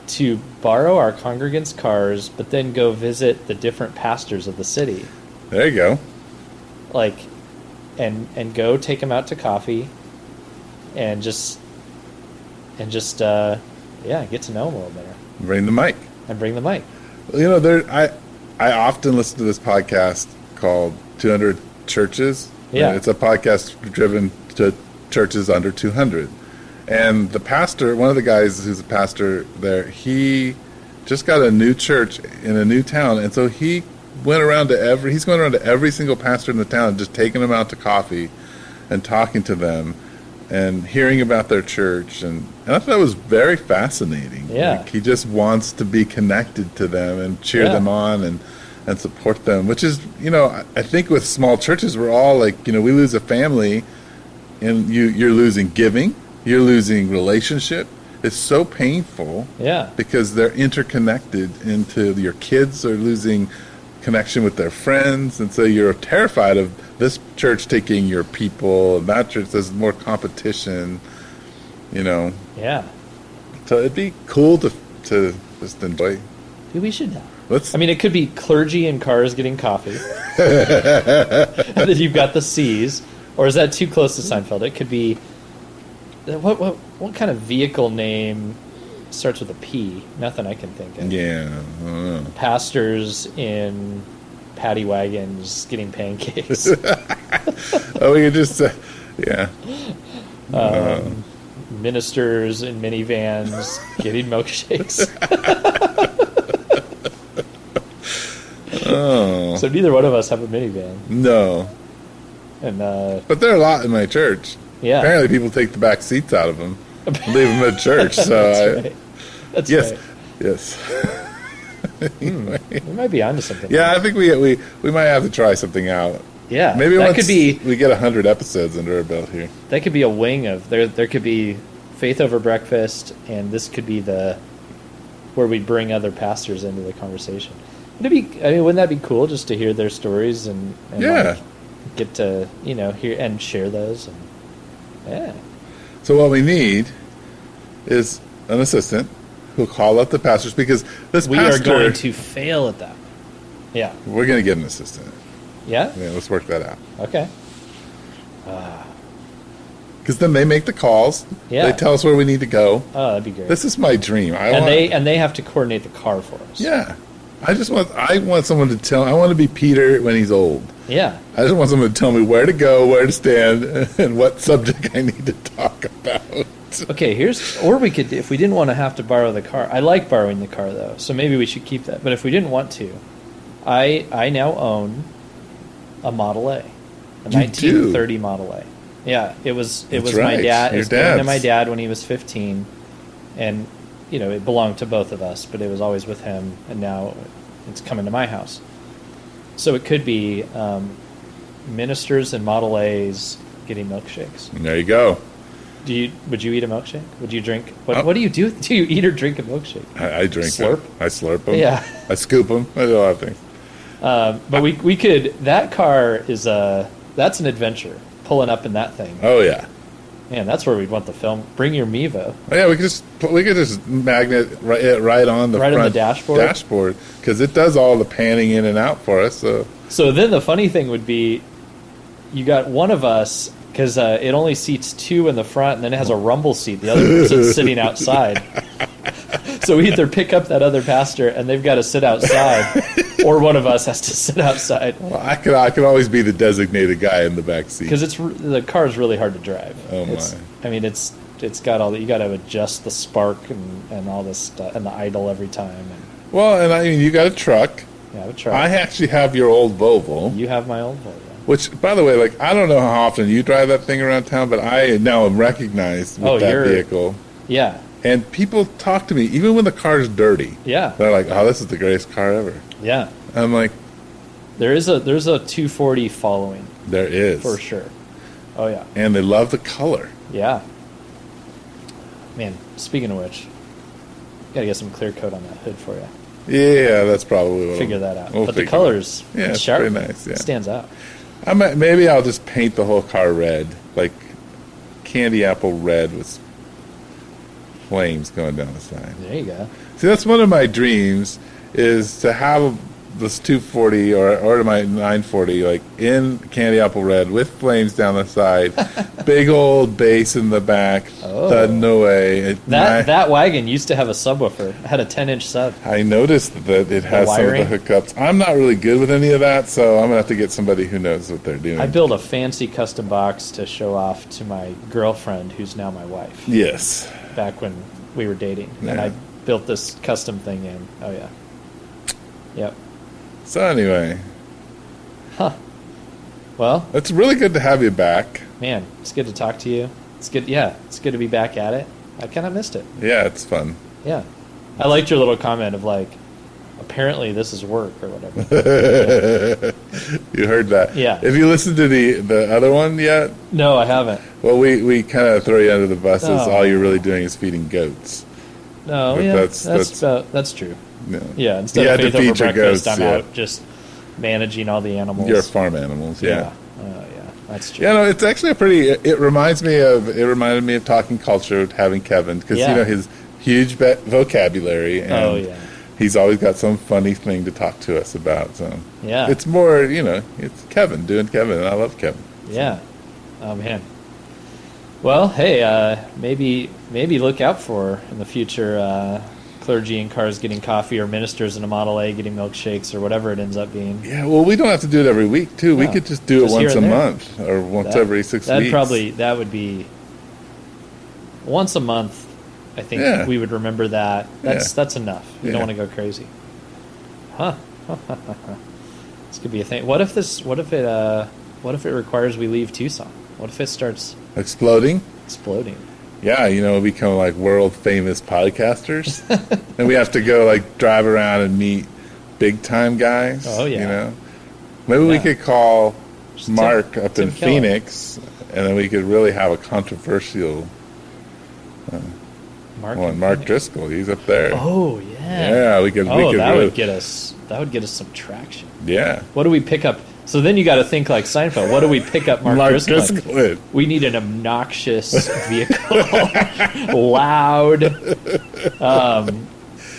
to borrow our congregants' cars, but then go visit the different pastors of the city.
There you go.
Like, and go take them out to coffee, and just get to know them a little better.
Bring the mic. I often listen to this podcast called 200 Churches.
Yeah.
It's a podcast driven to churches under 200. And the pastor, one of the guys who's a pastor there, he just got a new church in a new town. And so he's going around to every single pastor in the town, just taking them out to coffee and talking to them and hearing about their church. And I thought that was very fascinating.
Yeah.
Like, he just wants to be connected to them and cheer them on and support them, which is, I think with small churches, we're all like, we lose a family and you're losing giving, you're losing relationship. It's so painful.
Yeah.
Because they're interconnected into your kids are losing connection with their friends. And so you're terrified of this church taking your people and that church, there's more competition,
Yeah.
So it'd be cool to just enjoy.
Maybe we should. It could be clergy in cars getting coffee. And then you've got the C's. Or is that too close to Seinfeld? It could be... What kind of vehicle name starts with a P? Nothing I can think of.
Yeah. I don't know.
Pastors in paddy wagons getting pancakes.
Oh, we could just... yeah.
Ministers in minivans getting milkshakes.
Oh.
So neither one of us have a minivan.
No.
And
but there are a lot in my church.
Yeah.
Apparently people take the back seats out of them and leave them at church. So
That's
yes.
right.
Yes.
Anyway. We might be onto something.
Yeah, I think we might have to try something out.
Yeah.
Maybe
that
once
could be,
we get 100 episodes under our belt here.
That could be a wing of there could be Faith Over Breakfast, and this could be where we bring other pastors into the conversation. Wouldn't that be cool just to hear their stories and get to hear and share those and
So what we need is an assistant who'll call up the pastors because
we are going to fail at that. Yeah,
we're going to get an assistant.
Yeah,
let's work that out.
Okay.
Because then they make the calls.
Yeah,
they tell us where we need to go.
Oh, that'd be great.
This is my dream.
They have to coordinate the car for us.
Yeah. I want someone to tell. I want to be Peter when he's old.
Yeah.
I just want someone to tell me where to go, where to stand, and what subject I need to talk about.
Okay, we could, if we didn't want to have to borrow the car. I like borrowing the car though, so maybe we should keep that. But if we didn't want to, I now own a Model A, a 1930 Model A. Yeah, it was my dad. It was given to my dad when he was 15, and it belonged to both of us, but it was always with him, and now it's coming to my house. So it could be ministers and Model A's getting milkshakes.
There you go.
Would you eat a milkshake? Would you drink? What do you do? Do you eat or drink a milkshake?
I drink
slurp.
I slurp them.
Yeah.
I scoop them. I do a lot of things.
But we could. That car is that's an adventure. Pulling up in that thing.
Oh yeah.
Man, that's where we'd want the film. Bring your Mevo.
Oh, yeah, we could just magnet right on the
Right on
front
the dashboard?
dashboard, because it does all the panning in and out for us.
So then the funny thing would be, you got one of us, because it only seats two in the front, and then it has a rumble seat. The other person's sitting outside. So we either pick up that other pastor, and they've got to sit outside, or one of us has to sit outside.
Well, I could always be the designated guy in the back seat.
Because the car is really hard to drive.
Oh my!
I mean, it's got all that. You got to adjust the spark and all this stuff, and the idle every time. And,
Well, and I mean, you got a truck.
yeah, I have a truck.
I actually have your old Volvo.
You have my old Volvo.
Which, by the way, like, I don't know how often you drive that thing around town, but I now am recognized with that vehicle.
Yeah.
And people talk to me, even when the car's dirty.
Yeah.
They're like, oh, this is the greatest car ever.
Yeah.
I'm like,
there's a 240 following.
there is.
For sure. Oh, yeah.
And they love the color.
Yeah. Man, speaking of which, got to get some clear coat on that hood for you.
Yeah, that's probably what
Figure that out.
we'll
But the
figure
colors,
it out. Yeah, it's
sharp.
pretty nice. Yeah.
It stands out.
Maybe I'll just paint the whole car red, like candy apple red with flames going down the side.
There you go.
See, that's one of my dreams, is to have this 240 or my 940 like in candy apple red with flames down the side, big old bass in the back, thudding away.
That wagon used to have a subwoofer. It had a 10-inch sub.
I noticed that it has some of the hookups. I'm not really good with any of that, so I'm gonna have to get somebody who knows what they're doing.
I built a fancy custom box to show off to my girlfriend, who's now my wife.
Yes.
Back when we were dating, and I built this custom thing in. Oh yeah. Yep.
So anyway.
Huh. Well,
it's really good to have you back.
Man, it's good to talk to you. It's good. Yeah, it's good to be back at it. I kind of missed it.
Yeah, it's fun.
Yeah. I liked your little comment of like, apparently this is work or whatever.
You heard that.
Yeah.
Have you listened to the other one yet?
No, I haven't.
Well, we kind of throw you under the bus as
Oh.
all you're really doing is feeding goats.
No,
But
yeah,
that's
that's true.
No.
Yeah, instead
You
of
had to
faith over
feed your
breakfast,
goats,
I'm
yeah.
out just managing all the animals.
Your farm animals, yeah.
Oh, yeah, that's true.
Yeah, no, it's actually it reminded me of Talking Culture, having Kevin, because
Yeah.
his huge vocabulary, and he's always got some funny thing to talk to us about. So
Yeah.
it's more, it's Kevin doing Kevin, and I love Kevin.
Yeah. Oh man. Well, hey, maybe look out for in the future clergy in cars getting coffee, or ministers in a Model A getting milkshakes, or whatever it ends up being.
Yeah, well, we don't have to do it every week too. We
No,
could just do it
just
once
here
a
and there.
month or once every 6 weeks.
That would be once a month. I think
Yeah.
we would remember that. That's enough. You
Yeah.
don't want to go crazy. Huh. This could be a thing. What if it requires we leave Tucson? What if it starts
Exploding.
exploding?
Yeah, we become like world famous podcasters, and we have to go like drive around and meet big time guys.
Oh, yeah.
Maybe we
Yeah.
could call
Just
Mark
Tim-
up
Tim
in
Keller.
Phoenix, and then we could really have a controversial
Mark
one.
and
Mark
Phoenix.
Driscoll, he's up there.
Oh yeah.
Yeah, we could.
Oh,
we could
that
really,
would get us. That would get us some traction.
Yeah.
What do we pick up? So then you got to think like Seinfeld. What do we pick up Mark Driscoll?
Driscoll.
We need an obnoxious vehicle, loud.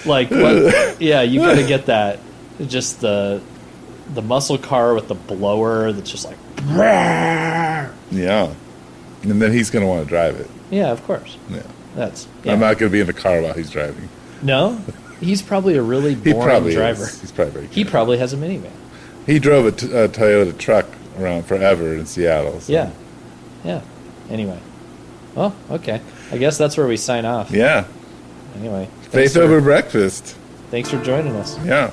Like what? Yeah, you got to get that. Just the muscle car with the blower that's just like.
Yeah. And then he's going to want to drive it.
Yeah, of course.
Yeah.
That's. Yeah.
I'm not going to be in the car while he's driving.
No, he's probably a really
He
boring
probably
driver.
is. He's probably very
He
good.
probably has a minivan.
He drove a Toyota truck around forever in Seattle. So.
Yeah. Yeah. Anyway. Well, okay. I guess that's where we sign off.
Yeah.
Anyway.
Faith over breakfast.
Thanks for joining us.
Yeah.